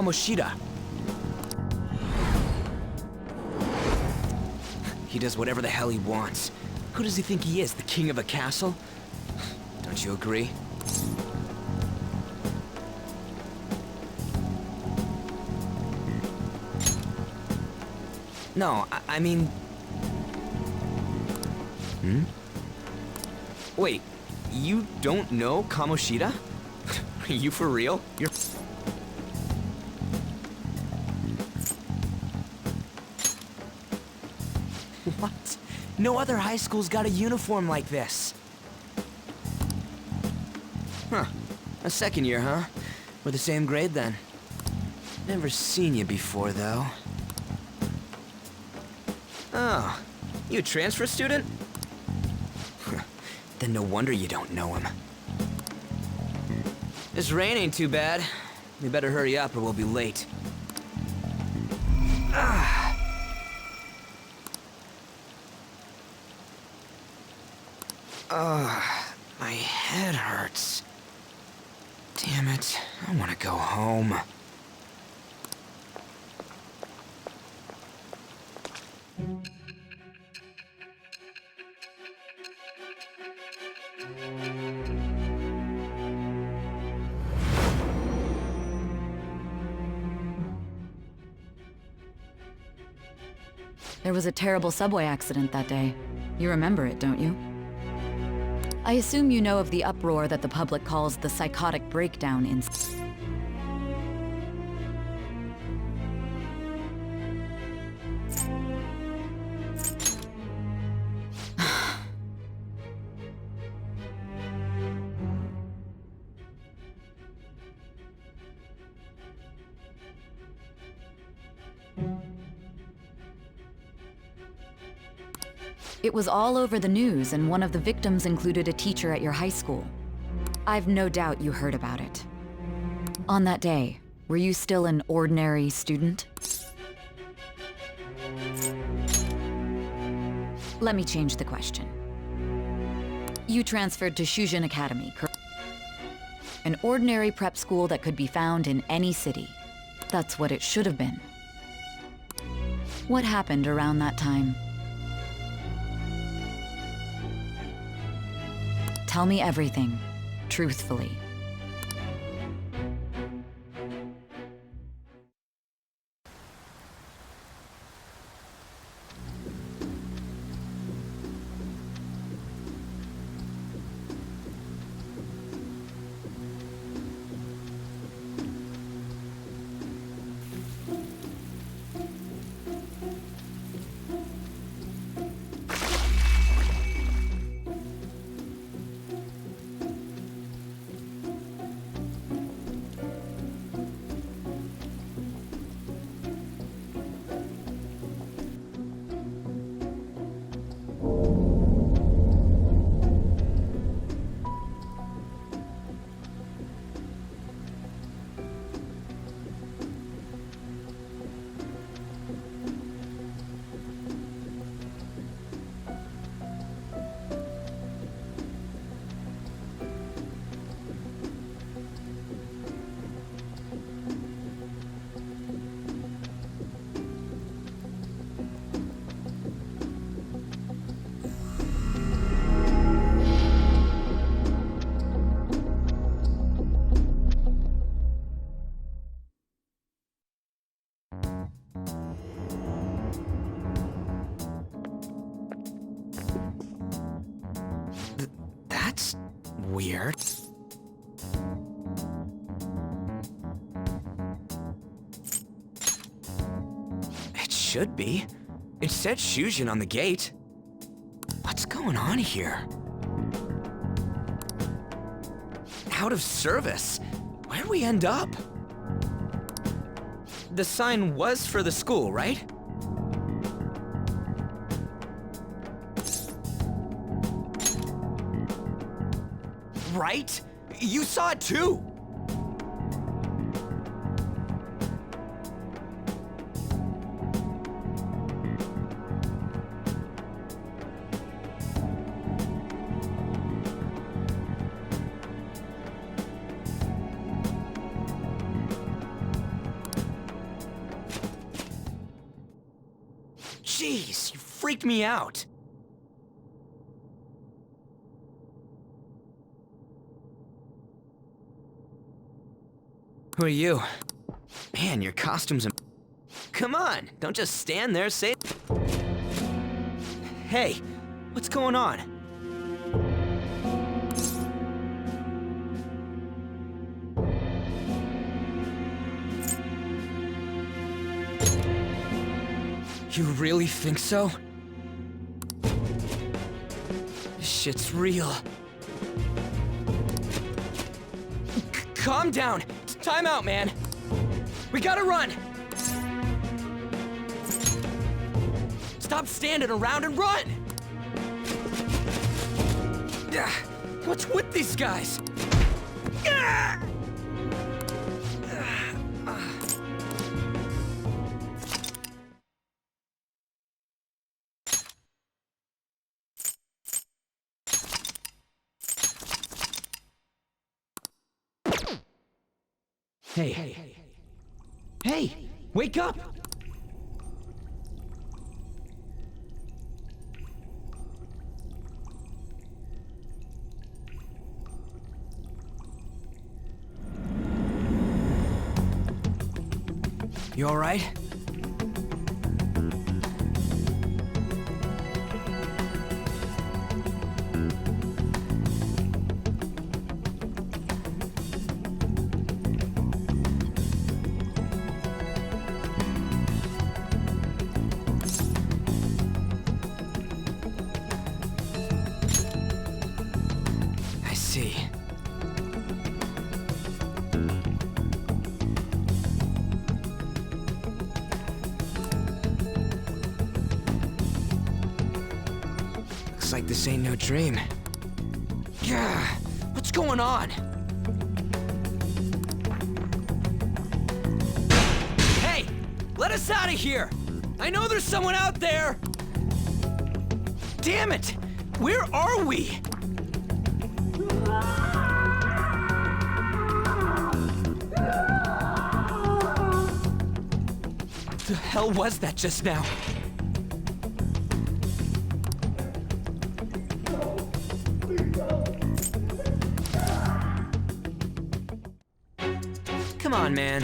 Moshida. He does whatever the hell he wants. Who does he think he is, the king of a castle? Don't you agree? No, I mean... Wait, you don't know Kamoshida? Are you for real? You're... What? No other high school's got a uniform like this. Huh. A second year, huh? We're the same grade then. Never seen you before, though. Oh, you a transfer student? Then no wonder you don't know him. This rain ain't too bad. We better hurry up or we'll be late. My head hurts. Damn it, I want to go home. There was a terrible subway accident that day. You remember it, don't you? I assume you know of the uproar that the public calls the psychotic breakdown incident. It was all over the news, and one of the victims included a teacher at your high school. I've no doubt you heard about it. On that day, were you still an ordinary student? Let me change the question. You transferred to Shujin Academy, correct? An ordinary prep school that could be found in any city. That's what it should have been. What happened around that time? Tell me everything, truthfully. That's weird. It should be. It said Shujin on the gate. What's going on here? Out of service? Where'd we end up? The sign was for the school, right? Right? You saw it too! Jeez, you freaked me out. Who are you? Man, your costume's Come on, don't just stand there, say... Hey, what's going on? You really think so? This shit's real. Calm down. Time out, man. We gotta run. Stop standing around and run! What's with these guys? Hey. Hey! Wake up! You all right? I see. Looks like this ain't no dream. Yeah, what's going on? Hey, let us out of here! I know there's someone out there! Damn it! Where are we? What the hell was that just now? Come on, man.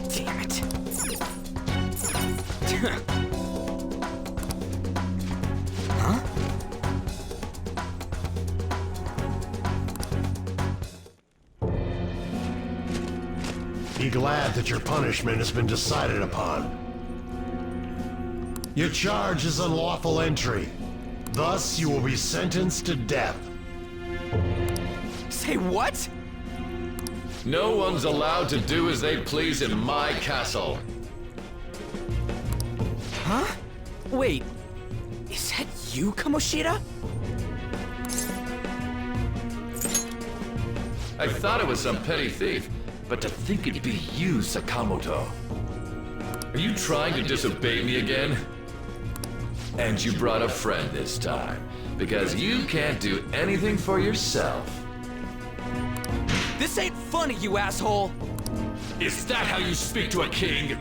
Damn it. Huh? Be glad that your punishment has been decided upon. Your charge is unlawful entry. Thus, you will be sentenced to death. Say what? No one's allowed to do as they please in my castle. Huh? Wait, is that you, Kamoshida? I thought it was some petty thief, but to think it'd be you, Sakamoto. Are you trying to disobey me again? And you brought a friend this time, because you can't do anything for yourself. This ain't funny, you asshole! Is that how you speak to a king?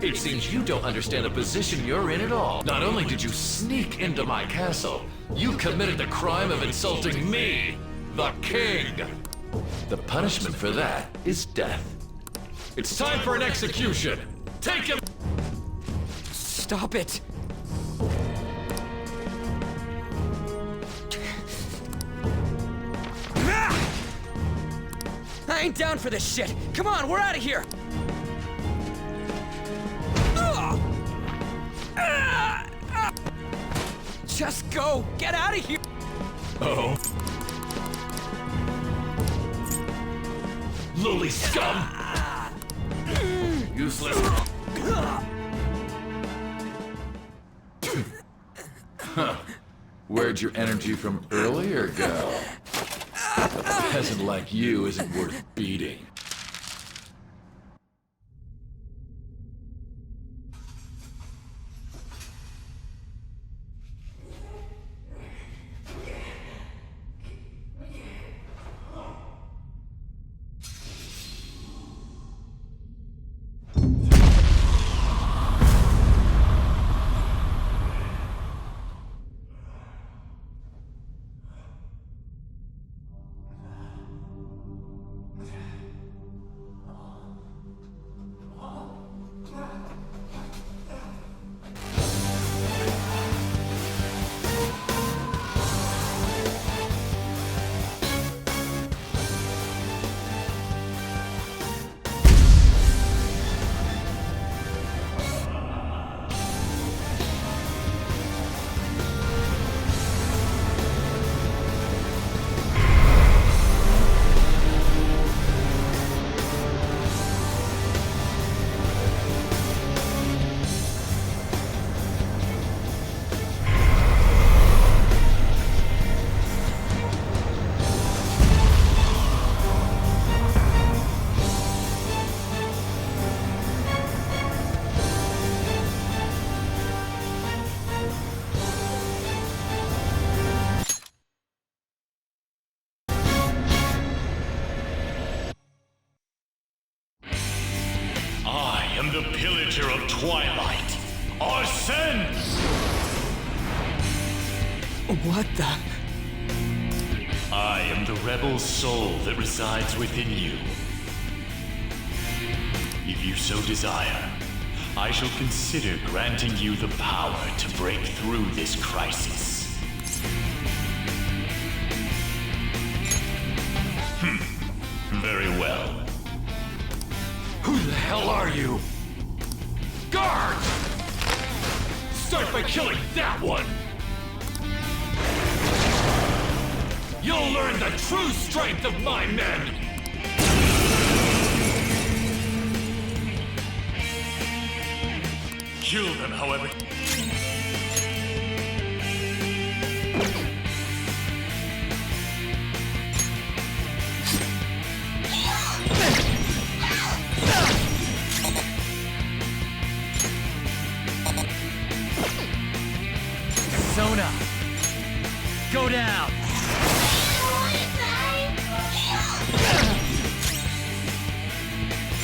It seems you don't understand the position you're in at all. Not only did you sneak into my castle, you committed the crime of insulting me, the king. The punishment for that is death. It's time for an execution. Take him! Stop it! Ah! I ain't down for this shit! Come on, we're out of here! Just go! Get out of here! Oh. Lily scum! Useless. Huh. Where'd your energy from earlier go? A peasant like you isn't worth beating. I am the pillager of twilight, Arsene! What the? I am the rebel soul that resides within you. If you so desire, I shall consider granting you the power to break through this crisis. Very well. Who the hell are you? Guards! Start by killing that one! You'll learn the true strength of my men! Kill them, however. Presona! Go down!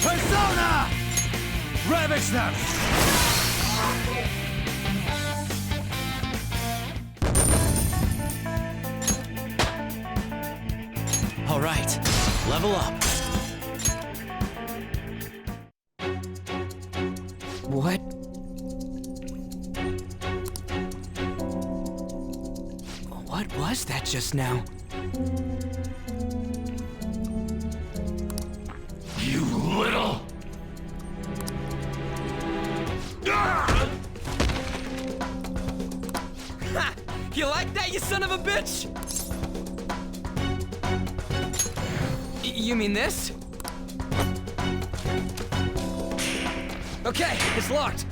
Presona! Ravage them! All right, level up. What? What was that just now? You little... Ah! Ha! You like that, you son of a bitch? You mean this? Okay, it's locked.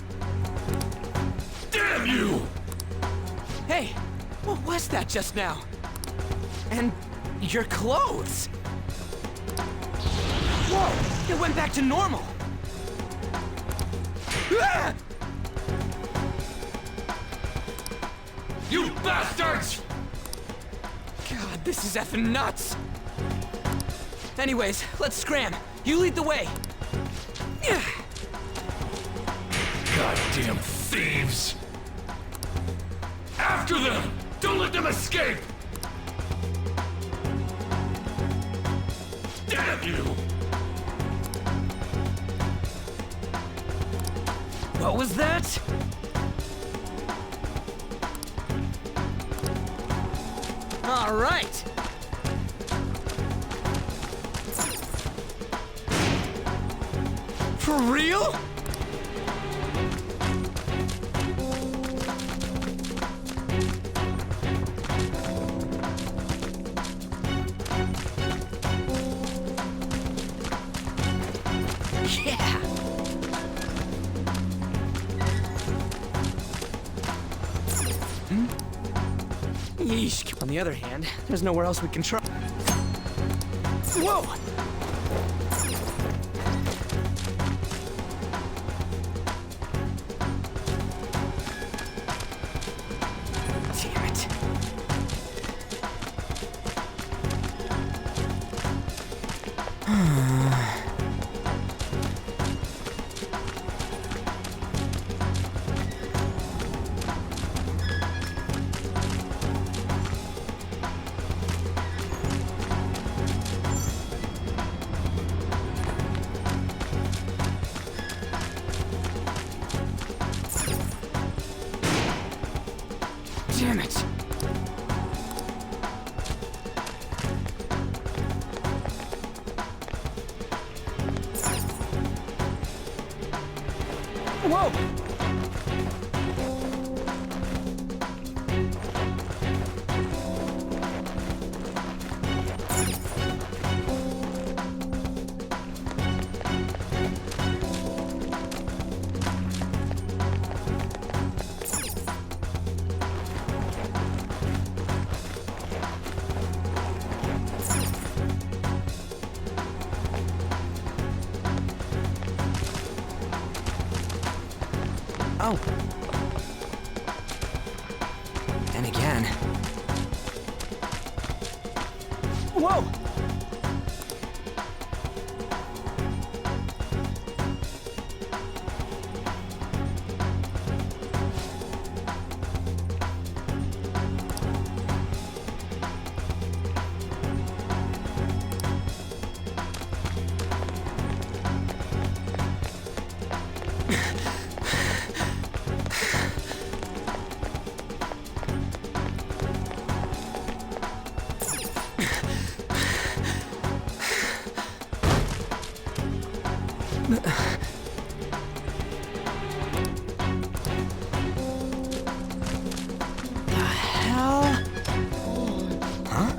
Damn you! Hey, what was that just now? And your clothes. Whoa, it went back to normal. Ah! You bastards! God, this is effing nuts. Anyways, let's scram. You lead the way. Goddamn thieves! After them! Don't let them escape! Damn you! What was that? All right. For real? Yeah. Yeesh. On the other hand, there's nowhere else we can try. Whoa! Damn it. Damn it. Whoa! Oh. And again. Whoa! The hell? Huh?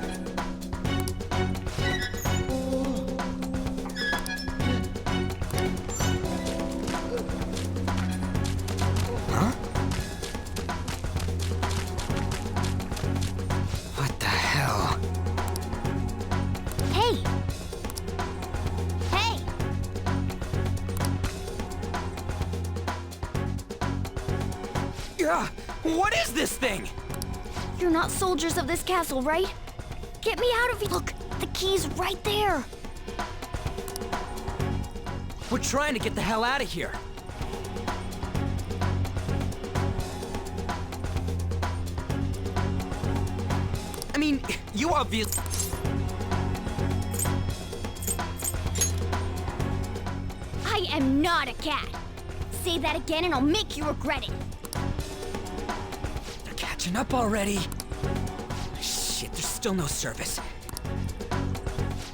Huh? What the hell? Hey! Hey! Yeah, what is this thing? You're not soldiers of this castle, right? Get me out of here! Look, the key's right there! We're trying to get the hell out of here. I mean, you obviously... I am not a cat! Say that again and I'll make you regret it! They're catching up already. Shit, there's still no service.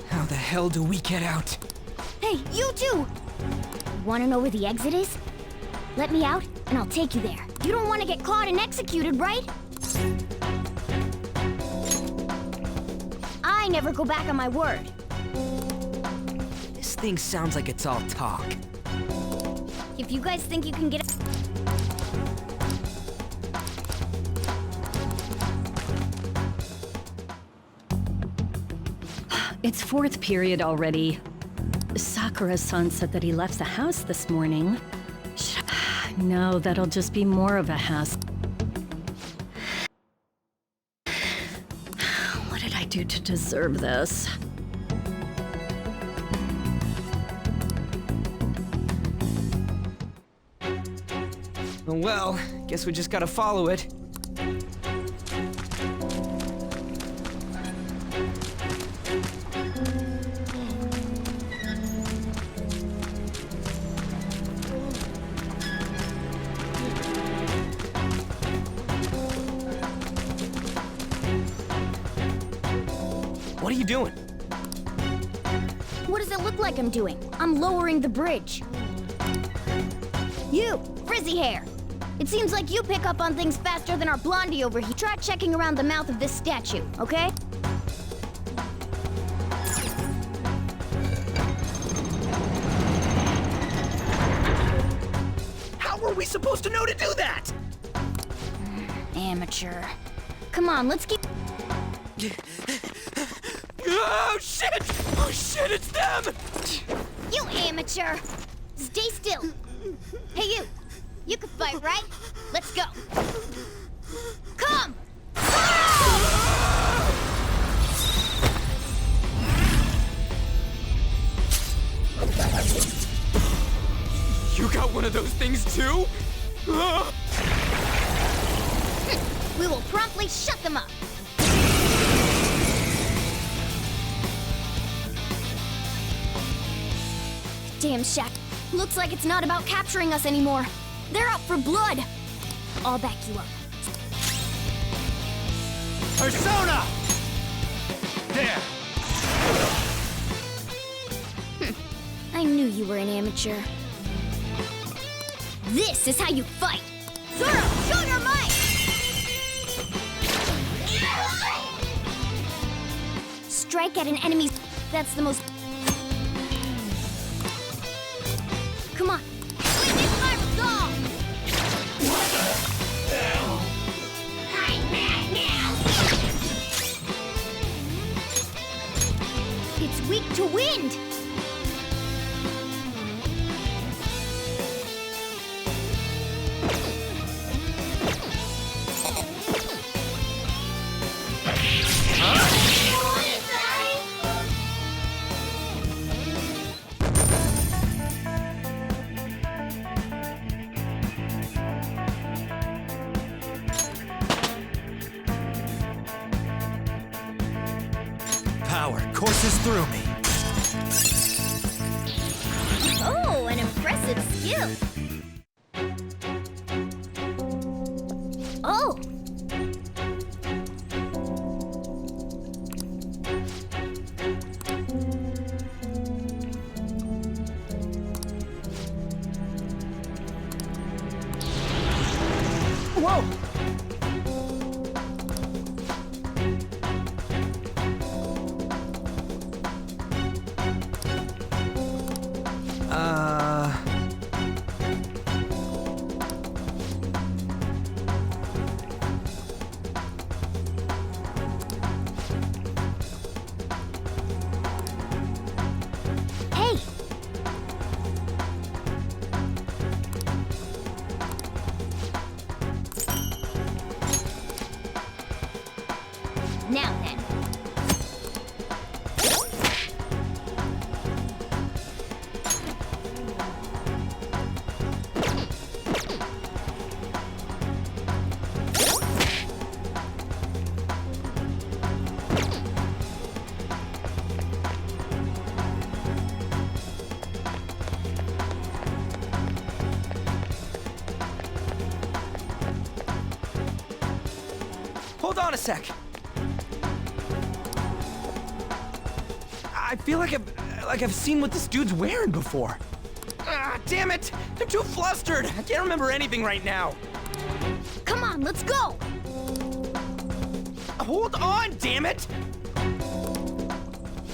How the hell do we get out? Hey, you too! Wanna know where the exit is? Let me out and I'll take you there. You don't want to get caught and executed, right? I never go back on my word. This thing sounds like it's all talk. If you guys think you can get... It's fourth period already. Sakura-san said that he left the house this morning. No, that'll just be more of a hassle. What did I do to deserve this? Well, guess we just gotta follow it. What are you doing? What does it look like I'm doing? I'm lowering the bridge. You, frizzy hair. It seems like you pick up on things faster than our blondie over here. Try checking around the mouth of this statue, okay? How were we supposed to know to do that? Amateur. Come on, let's keep... Oh, shit! Oh, shit, it's them! You amateur! Stay still! Hey, you! You can fight, right? Let's go! Come! You got one of those things too? We will promptly shut them up! Damn shack. Looks like it's not about capturing us anymore. They're out for blood. I'll back you up. Persona! There! I knew you were an amateur. This is how you fight! Zoro, show your might! Strike at an enemy's... That's the most... Come on. Witness my resolve! I'm mad now! It's weak to wind! Power courses through me. Oh, an impressive skill. Oh! Whoa! Hey! Now then. Hold on a sec. I feel like I've seen what this dude's wearing before. Ah, damn it! I'm too flustered. I can't remember anything right now. Come on, let's go! Hold on, damn it!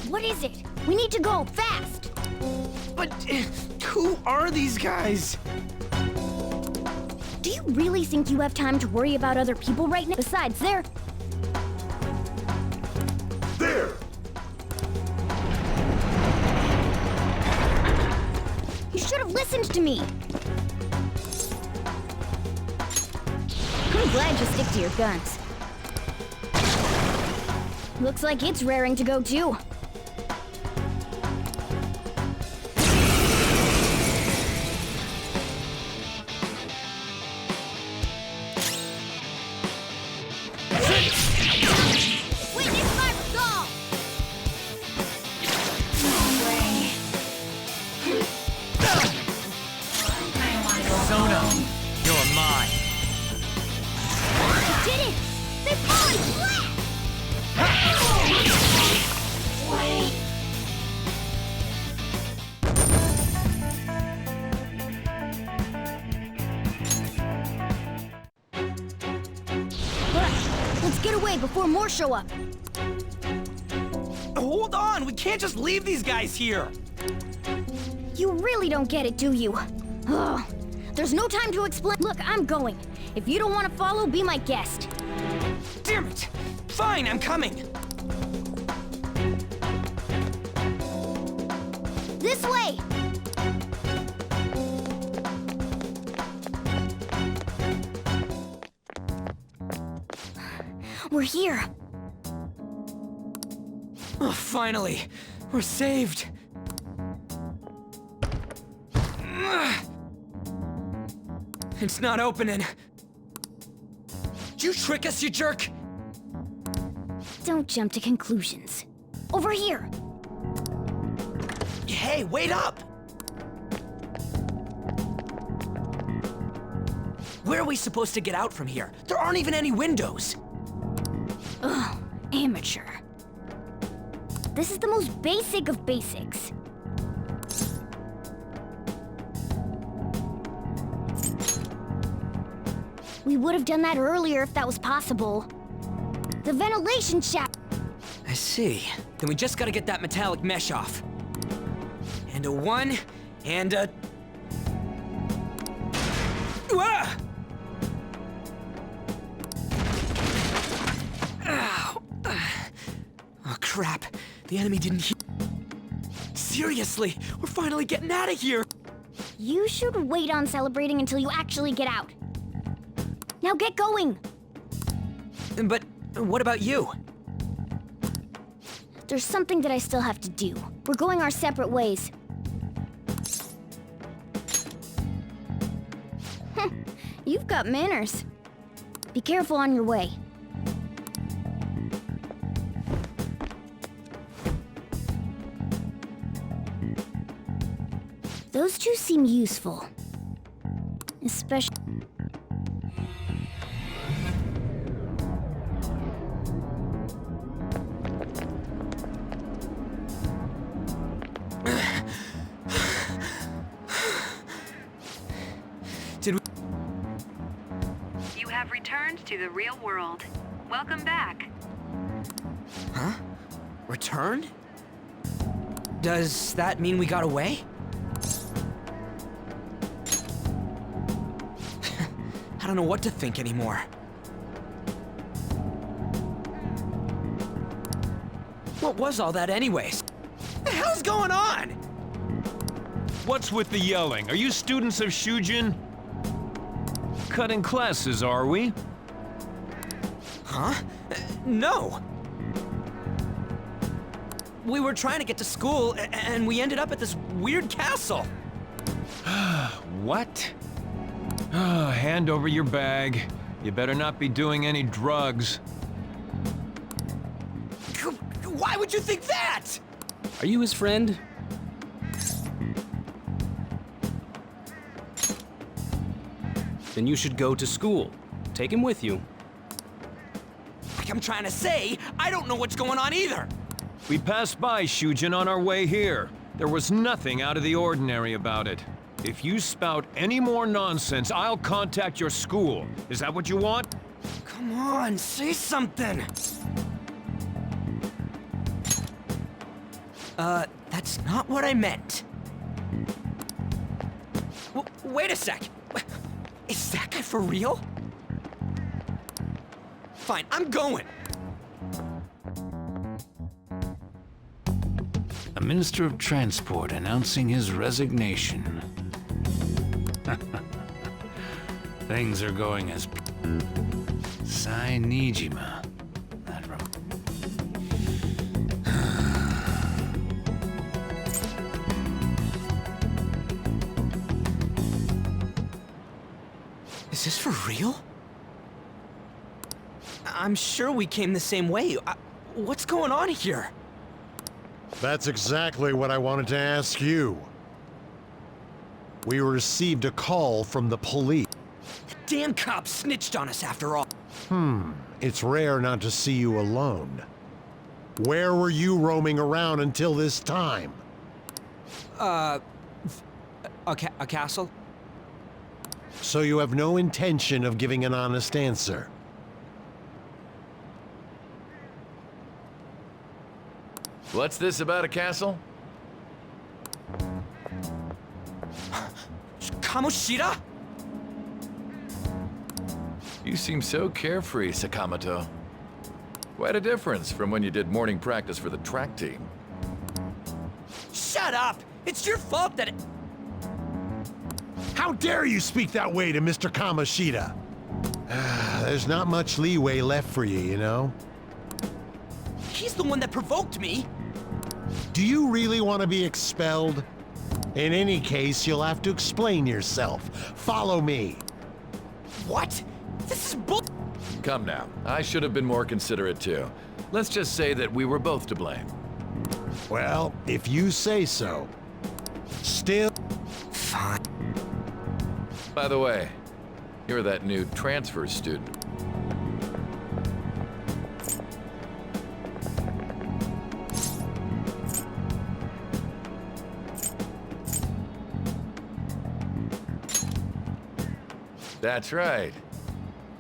What is it? We need to go, fast! But who are these guys? Do you really think you have time to worry about other people right now? Besides, they're... There! You should have listened to me! I'm glad you stick to your guns. Looks like it's raring to go too. Witness my resolve! Persona, you're mine. You did it! They've fallen flat! Wait! Let's get away before more show up. Hold on, we can't just leave these guys here. You really don't get it, do you? Ugh. There's no time to explain. Look, I'm going. If you don't want to follow, be my guest. Damn it! Fine, I'm coming. This way! We're here. Oh, finally! We're saved! It's not opening. Did you trick us, you jerk? Don't jump to conclusions. Over here! Hey, wait up! Where are we supposed to get out from here? There aren't even any windows! Ugh, amateur. This is the most basic of basics. We would have done that earlier if that was possible. The ventilation shaft. I see. Then we just gotta get that metallic mesh off. And a 1, and a... Ah! Ow. Oh, crap. The enemy didn't hear... Seriously, we're finally getting out of here! You should wait on celebrating until you actually get out. Now get going! But what about you? There's something that I still have to do. We're going our separate ways. You've got manners. Be careful on your way. Those two seem useful. Especially... Did we... You have returned to the real world. Welcome back. Huh? Returned? Does that mean we got away? I don't know what to think anymore. What was all that anyways? What the hell's going on? What's with the yelling? Are you students of Shujin? Cutting classes, are we? Huh? No. We were trying to get to school, and we ended up at this weird castle. What? Hand over your bag. You better not be doing any drugs. Why would you think that? Are you his friend? Then you should go to school. Take him with you. Like I'm trying to say, I don't know what's going on either. We passed by Shujin on our way here. There was nothing out of the ordinary about it. If you spout any more nonsense, I'll contact your school. Is that what you want? Come on, say something. That's not what I meant. Wait a sec. Is that guy for real? Fine, I'm going. A Minister of Transport announcing his resignation. Things are going as... Sai Nijima. Is this for real? I'm sure we came the same way. What's going on here? That's exactly what I wanted to ask you. We received a call from the police. The damn cops snitched on us after all. It's rare not to see you alone. Where were you roaming around until this time? A castle? So you have no intention of giving an honest answer? What's this about a castle? Kamoshida? You seem so carefree, Sakamoto. Quite a difference from when you did morning practice for the track team. Shut up! It's your fault that How dare you speak that way to Mr. Kamoshida? There's not much leeway left for you, you know? he's the one that provoked me. Do you really want to be expelled? In any case, you'll have to explain yourself. Follow me. What? This is bull. Come now. I should have been more considerate too. Let's just say that we were both to blame. Well, if you say so. Still... Fine. By the way, you're that new transfer student. That's right.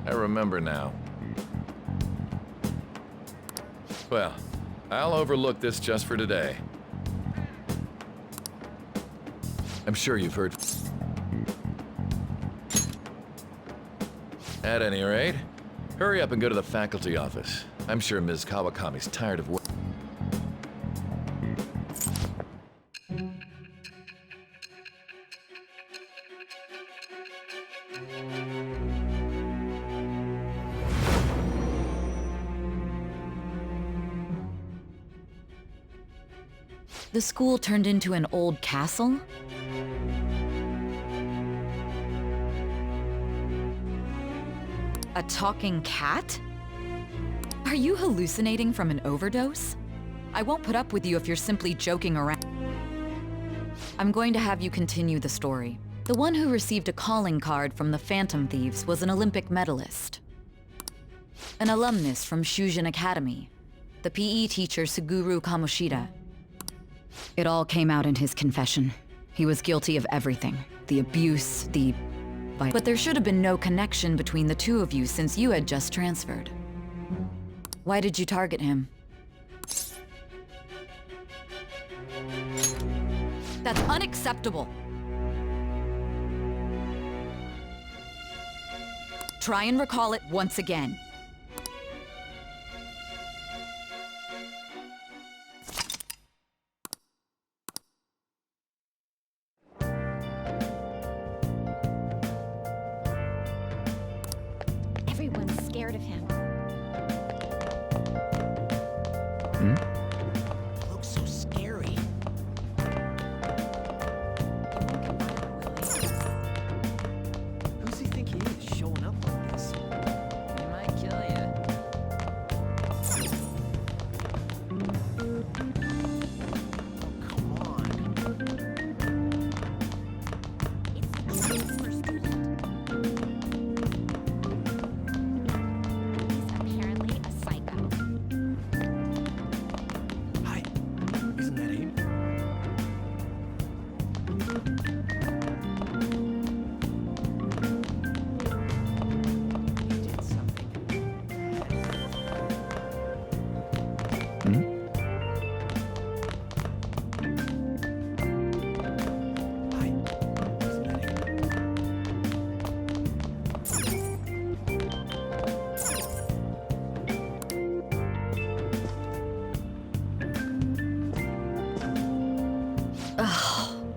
I remember now. Well, I'll overlook this just for today. I'm sure you've heard. At any rate, hurry up and go to the faculty office. I'm sure Ms. Kawakami's tired of waiting. The school turned into an old castle? A talking cat? Are you hallucinating from an overdose? I won't put up with you if you're simply joking around. I'm going to have you continue the story. The one who received a calling card from the Phantom Thieves was an Olympic medalist. An alumnus from Shujin Academy. The PE teacher Suguru Kamoshida. It all came out in his confession. He was guilty of everything. The abuse, But there should have been no connection between the two of you since you had just transferred. Why did you target him? That's unacceptable. Try and recall it once again. Everyone's scared of him. It looks so scary. Who's he think he is, showing up like this? He might kill you. Oh, come on. It's the transfer student. He's apparently a psycho. Hi. Isn't that Abe? He did something. Hi. Isn't that Abe?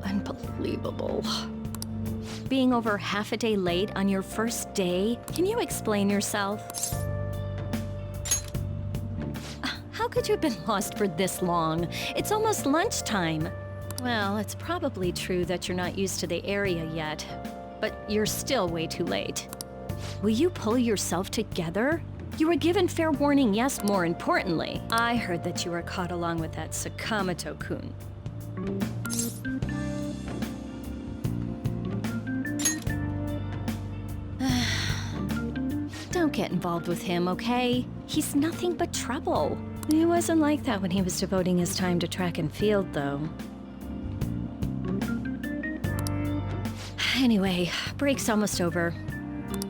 Unbelievable. Being over half a day late on your first day? Can you explain yourself? How could you have been lost for this long? It's almost lunchtime. Well, it's probably true that you're not used to the area yet, but you're still way too late. Will you pull yourself together? You were given fair warning, yes, more importantly. I heard that you were caught along with that Sakamoto-kun. Don't get involved with him, okay? He's nothing but trouble. He wasn't like that when he was devoting his time to track and field, though. Anyway, break's almost over.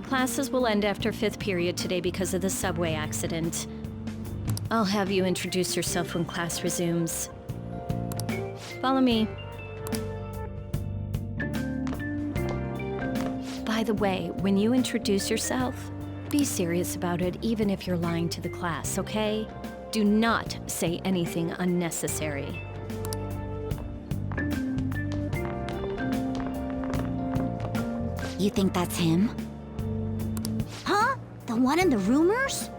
Classes will end after 5th period today because of the subway accident. I'll have you introduce yourself when class resumes. Follow me. By the way, when you introduce yourself, be serious about it even if you're lying to the class, okay? Do not say anything unnecessary. You think that's him? Huh? The one in the rumors?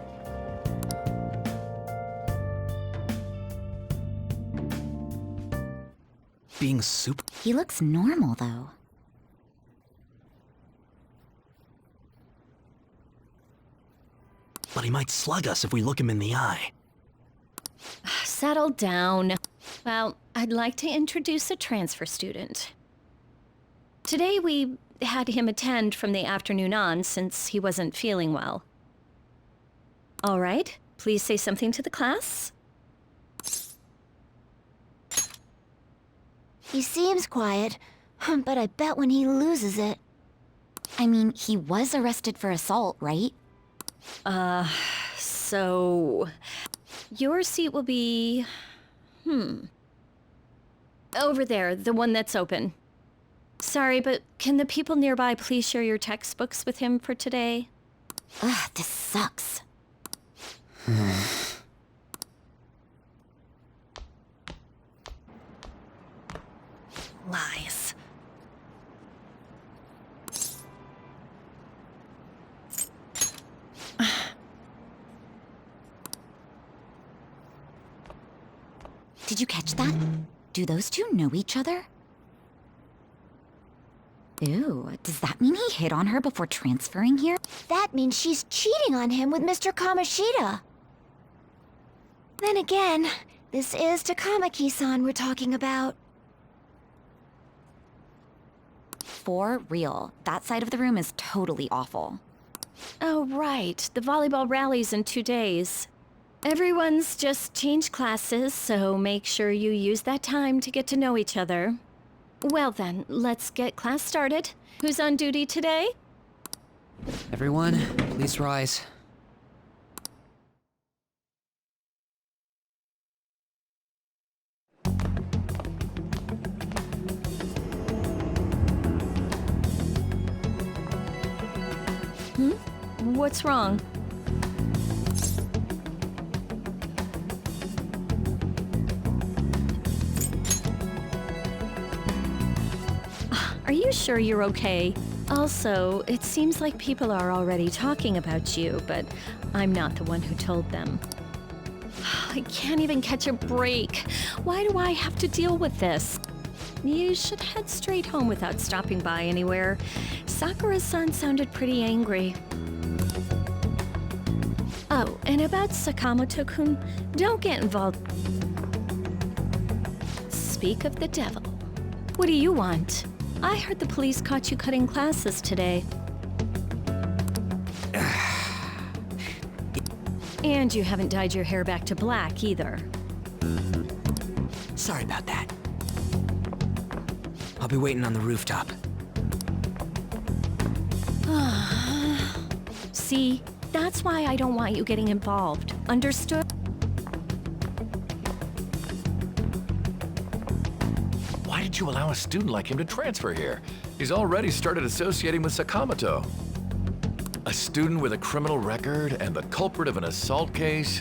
Being super... He looks normal, though. But he might slug us if we look him in the eye. Settle down. Well, I'd like to introduce a transfer student. Today we had him attend from the afternoon on since he wasn't feeling well. All right, please say something to the class. He seems quiet, but I bet when he loses it... I mean, he was arrested for assault, right? So... Your seat will be... Over there, the one that's open. Sorry, but can the people nearby please share your textbooks with him for today? Ugh, this sucks. Lies. Did you catch that? Do those two know each other? Ew, does that mean he hit on her before transferring here? That means she's cheating on him with Mr. Kamoshida. Then again, this is Takamaki-san we're talking about. For real, that side of the room is totally awful. Oh, right. The volleyball rally's in 2 days. Everyone's just changed classes, so make sure you use that time to get to know each other. Well then, let's get class started. Who's on duty today? Everyone, please rise. What's wrong? Are you sure you're okay? Also, it seems like people are already talking about you, but I'm not the one who told them. I can't even catch a break. Why do I have to deal with this? You should head straight home without stopping by anywhere. Sakura-san sounded pretty angry. Oh, and about Sakamoto-kun, don't get involved. Speak of the devil. What do you want? I heard the police caught you cutting classes today. And you haven't dyed your hair back to black either. Sorry about that. I'll be waiting on the rooftop. See, that's why I don't want you getting involved. Understood? Why did you allow a student like him to transfer here? He's already started associating with Sakamoto. A student with a criminal record and the culprit of an assault case?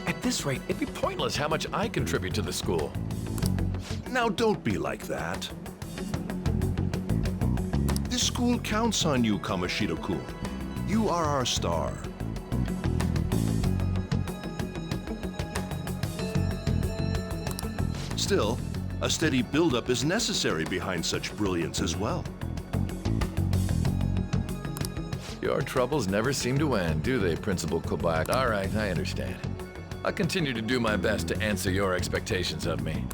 At this rate, it'd be pointless how much I contribute to the school. Now don't be like that. This school counts on you, Kamoshida-kun. You are our star. Still, a steady buildup is necessary behind such brilliance as well. Your troubles never seem to end, do they, Principal Kobach? All right, I understand. I'll continue to do my best to answer your expectations of me.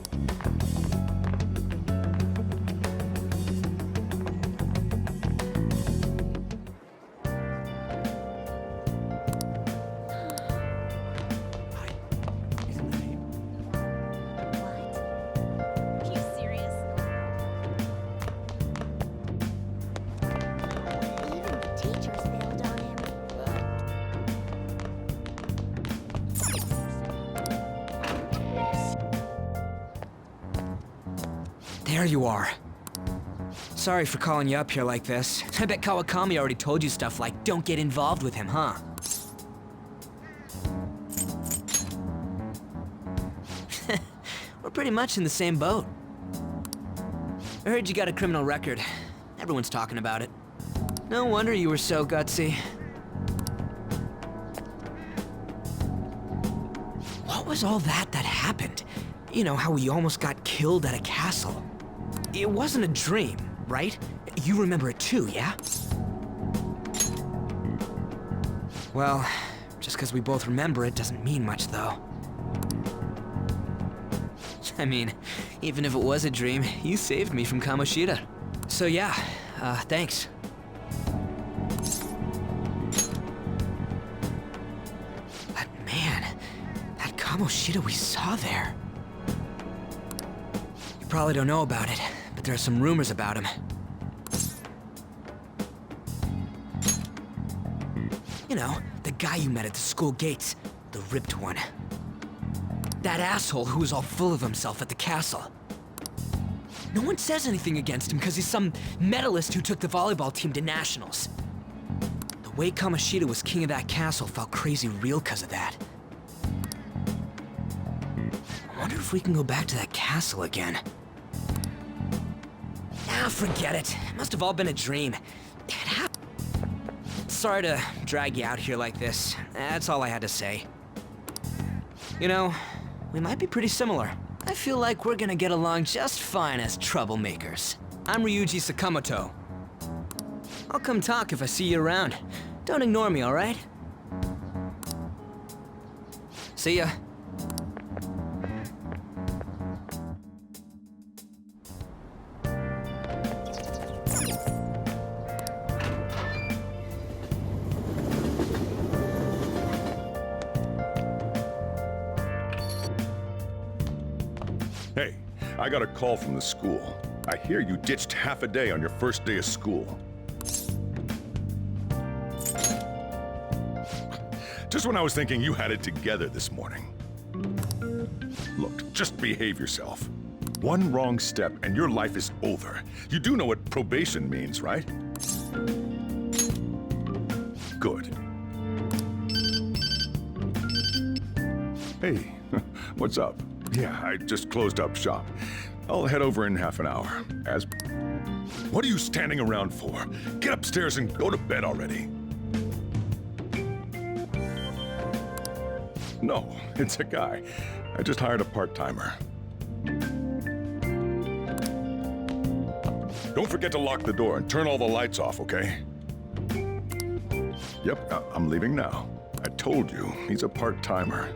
There you are. Sorry for calling you up here like this. I bet Kawakami already told you stuff like, don't get involved with him, huh? We're pretty much in the same boat. I heard you got a criminal record. Everyone's talking about it. No wonder you were so gutsy. What was all that happened? You know, how we almost got killed at a castle. It wasn't a dream, right? You remember it too, yeah? Well, just because we both remember it doesn't mean much, though. I mean, even if it was a dream, you saved me from Kamoshida. So yeah, thanks. But man, that Kamoshida we saw there. You probably don't know about it, but there are some rumors about him. You know, the guy you met at the school gates, the ripped one. That asshole who was all full of himself at the castle. No one says anything against him because he's some medalist who took the volleyball team to nationals. The way Kamoshida was king of that castle felt crazy real because of that. I wonder if we can go back to that castle again. Ah, forget it. It must have all been a dream. It happened. Sorry to drag you out here like this. That's all I had to say. You know, we might be pretty similar. I feel like we're gonna get along just fine as troublemakers. I'm Ryuji Sakamoto. I'll come talk if I see you around. Don't ignore me, alright? See ya. Hey, I got a call from the school. I hear you ditched half a day on your first day of school. Just when I was thinking you had it together this morning. Look, just behave yourself. One wrong step and your life is over. You do know what probation means, right? Good. Hey, what's up? Yeah, I just closed up shop. I'll head over in half an hour. What are you standing around for? Get upstairs and go to bed already. No, it's a guy. I just hired a part-timer. Don't forget to lock the door and turn all the lights off, okay? Yep, I'm leaving now. I told you, he's a part-timer.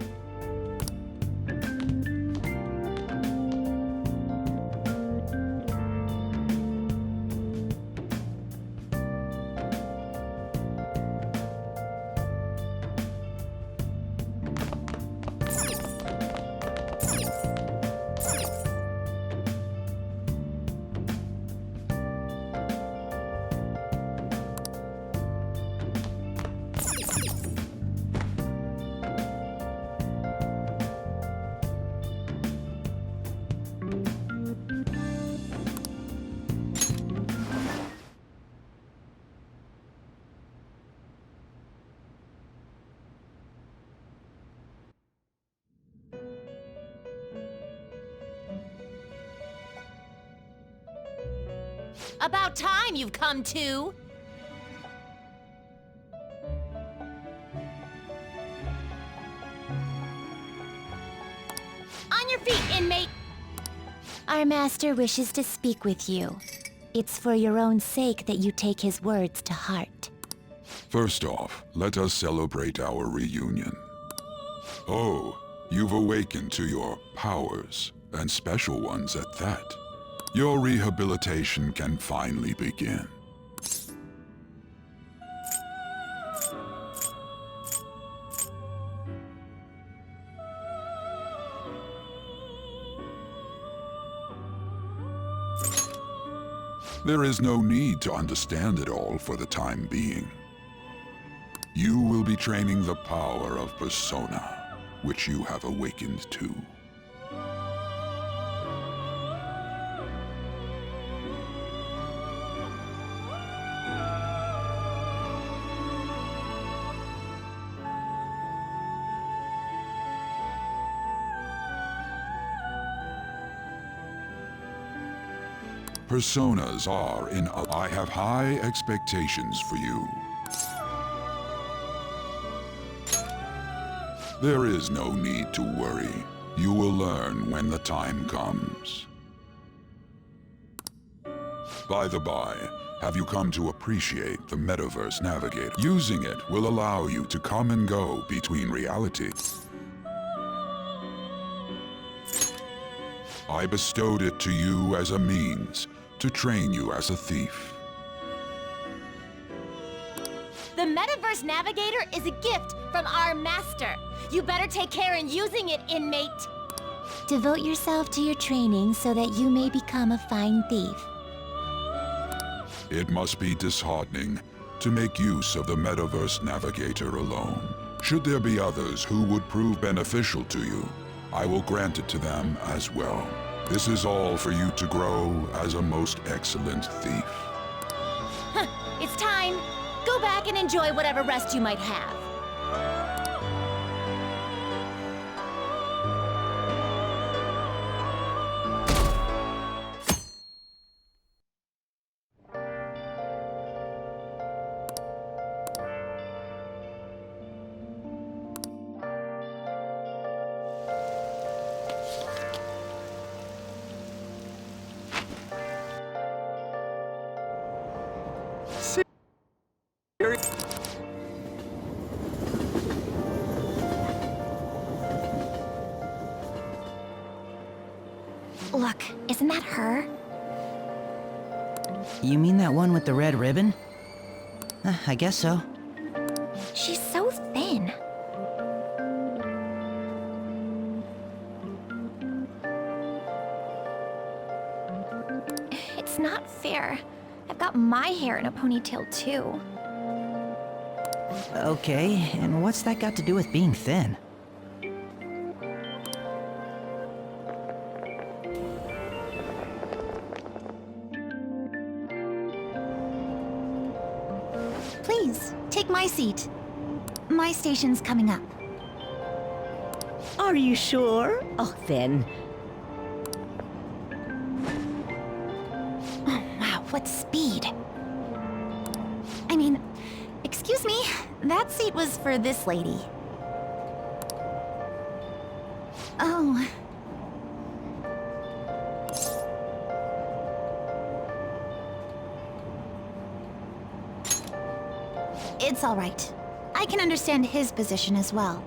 About time you've come to! On your feet, inmate! Our master wishes to speak with you. It's for your own sake that you take his words to heart. First off, let us celebrate our reunion. Oh, you've awakened to your powers, and special ones at that. Your rehabilitation can finally begin. There is no need to understand it all for the time being. You will be training the power of Presona, which you have awakened to. Personas are in a... I have high expectations for you. There is no need to worry. You will learn when the time comes. By the by, have you come to appreciate the Metaverse Navigator? Using it will allow you to come and go between realities. I bestowed it to you as a means to train you as a thief. The Metaverse Navigator is a gift from our master. You better take care in using it, inmate. Devote yourself to your training so that you may become a fine thief. It must be disheartening to make use of the Metaverse Navigator alone. Should there be others who would prove beneficial to you, I will grant it to them as well. This is all for you to grow as a most excellent thief. It's time. Go back and enjoy whatever rest you might have. Look, isn't that her? You mean that one with the red ribbon? I guess so. She's so thin. It's not fair. I've got my hair in a ponytail too. Okay, and what's that got to do with being thin? Please, take my seat. My station's coming up. Are you sure? Oh, then. Oh, wow, what speed. I mean, excuse me, that seat was for this lady. Oh. It's all right. I can understand his position as well.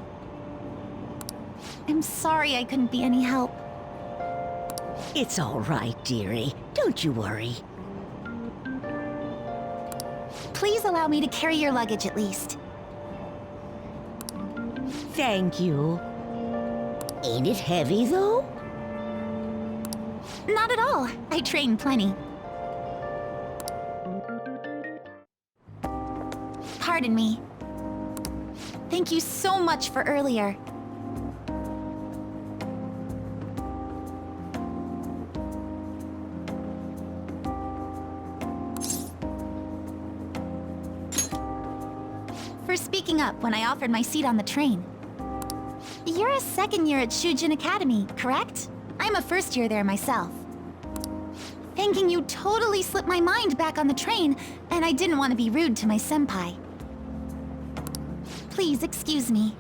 I'm sorry I couldn't be any help. It's all right, dearie. Don't you worry. Please allow me to carry your luggage at least. Thank you. Ain't it heavy, though? Not at all. I train plenty. Pardon me. Thank you so much for earlier. For speaking up when I offered my seat on the train. You're a second year at Shujin Academy, correct? I'm a first year there myself. Thanking you totally slipped my mind back on the train, and I didn't want to be rude to my senpai. Please excuse me.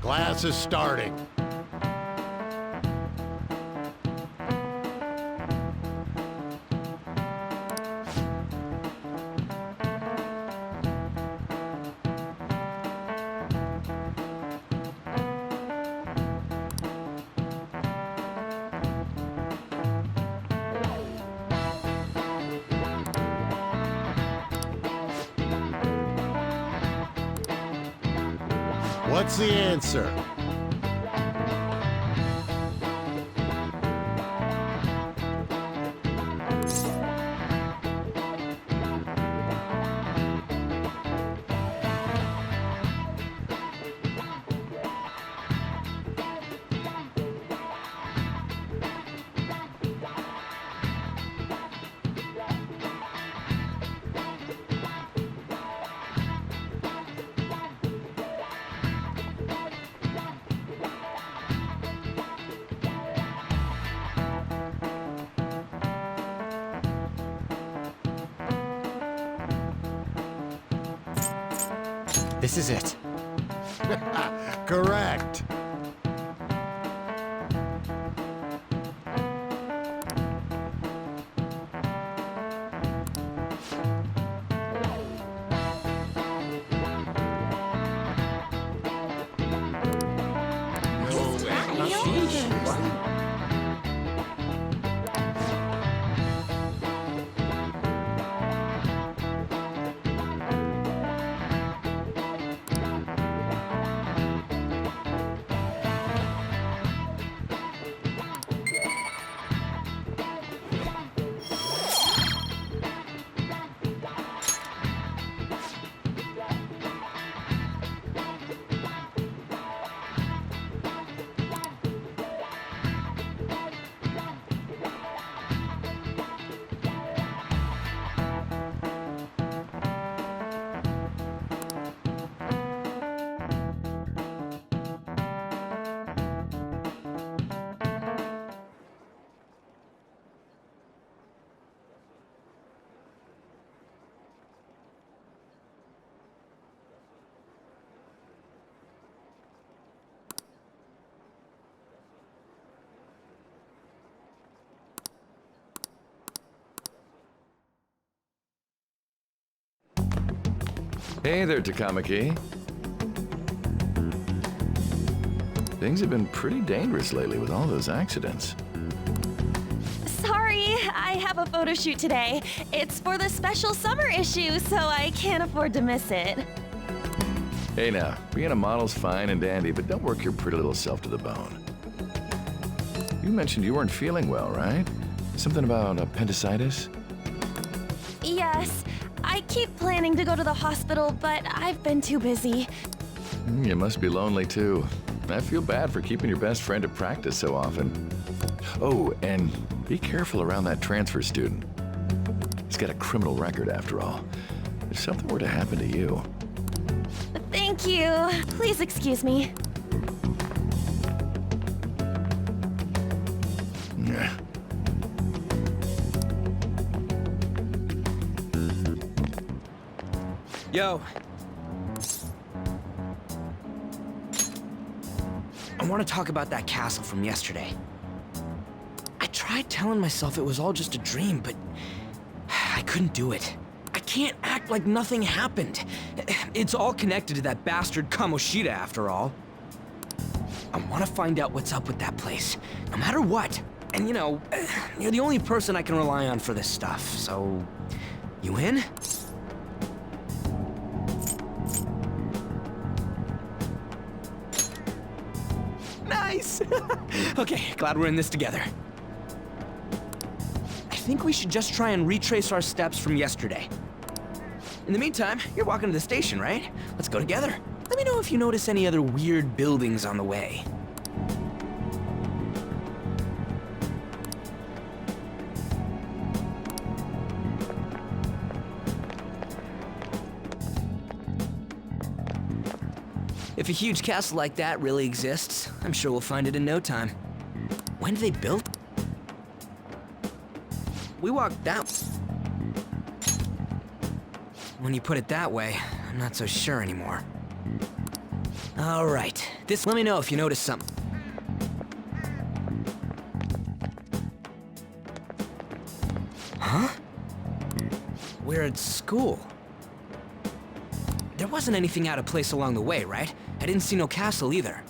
Class is starting. What's the answer? This is it. Correct. Hey there, Takamaki. Things have been pretty dangerous lately with all those accidents. Sorry, I have a photo shoot today. It's for the special summer issue, so I can't afford to miss it. Hey now, being a model's fine and dandy, but don't work your pretty little self to the bone. You mentioned you weren't feeling well, right? Something about appendicitis? Yes, I keep planning to go to the hospital, but I've been too busy. You must be lonely too. I feel bad for keeping your best friend at practice so often. Oh, and be careful around that transfer student. He's got a criminal record after all. If something were to happen to you. Thank you. Please excuse me. Yeah. Yo. I want to talk about that castle from yesterday. I tried telling myself it was all just a dream, but I couldn't do it. I can't act like nothing happened. It's all connected to that bastard Kamoshida, after all. I want to find out what's up with that place, no matter what. And you know, you're the only person I can rely on for this stuff, so... You in? Nice! Okay, glad we're in this together. I think we should just try and retrace our steps from yesterday. In the meantime, you're walking to the station, right? Let's go together. Let me know if you notice any other weird buildings on the way. If a huge castle like that really exists, I'm sure we'll find it in no time. When did they build? We walked down. When you put it that way, I'm not so sure anymore. All right, let me know if you notice something. Huh? We're at school. There wasn't anything out of place along the way, right? I didn't see no castle either.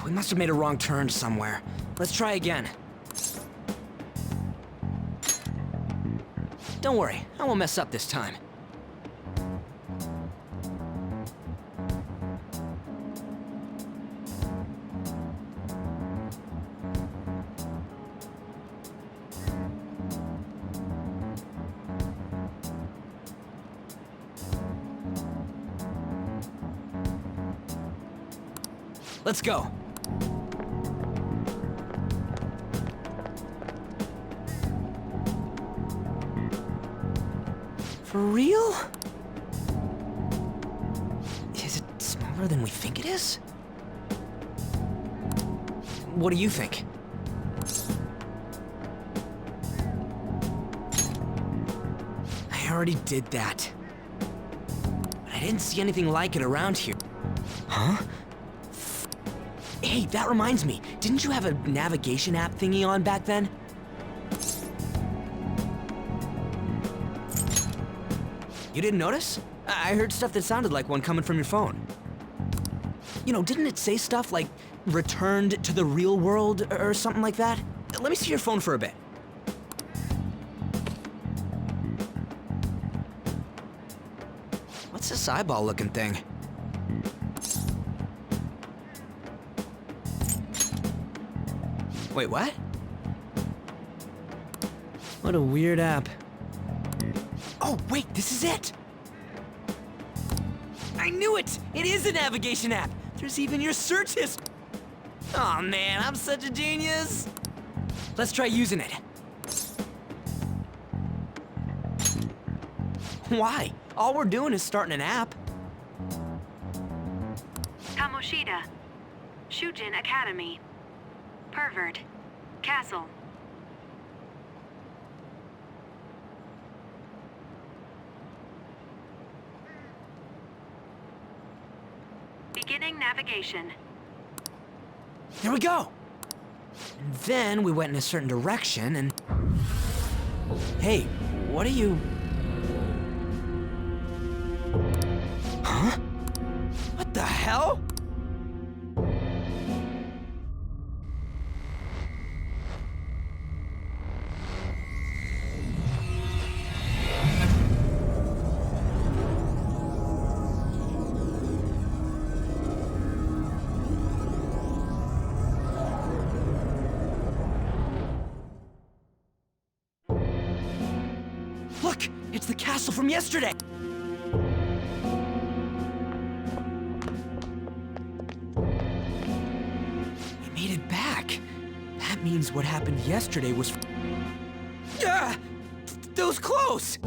We must have made a wrong turn somewhere. Let's try again. Don't worry, I won't mess up this time. Let's go. For real? Is it smaller than we think it is? What do you think? I already did that. But I didn't see anything like it around here. Huh? Hey, that reminds me. Didn't you have a navigation app thingy on back then? You didn't notice? I heard stuff that sounded like one coming from your phone. You know, didn't it say stuff like returned to the real world or something like that? Let me see your phone for a bit. What's this eyeball-looking thing? Wait, what? What a weird app. Oh, wait, this is it! I knew it! It is a navigation app! There's even your search history! Aw, man, I'm such a genius! Let's try using it. Why? All we're doing is starting an app. Kamoshida. Shujin Academy. Pervert. Castle. Beginning navigation. Here we go! And then we went in a certain direction and... Hey, what are you... Huh? What the hell? Look! It's the castle from yesterday! We made it back. That means what happened yesterday was... Ah! Those clothes!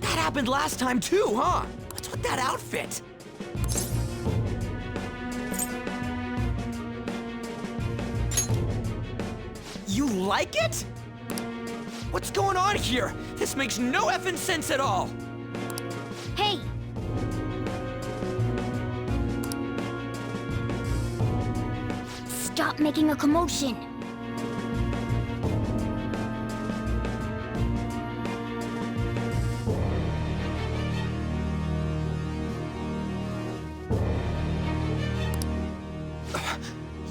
That happened last time too, huh? What's with that outfit? You like it? What's going on here? This makes no effing sense at all! Hey! Stop making a commotion!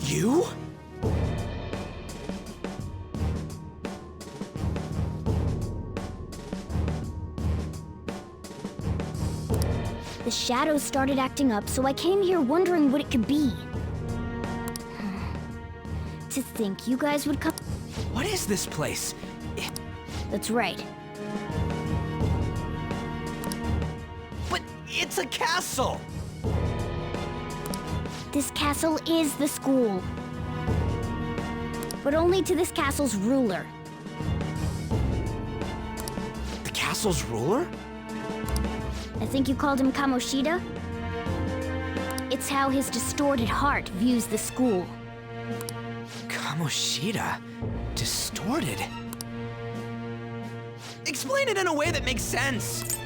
You? The shadows started acting up, so I came here wondering what it could be. To think you guys would come... What is this place? That's right. But it's a castle! This castle is the school. But only to this castle's ruler. The castle's ruler? I think you called him Kamoshida? It's how his distorted heart views the school. Kamoshida? Distorted? Explain it in a way that makes sense!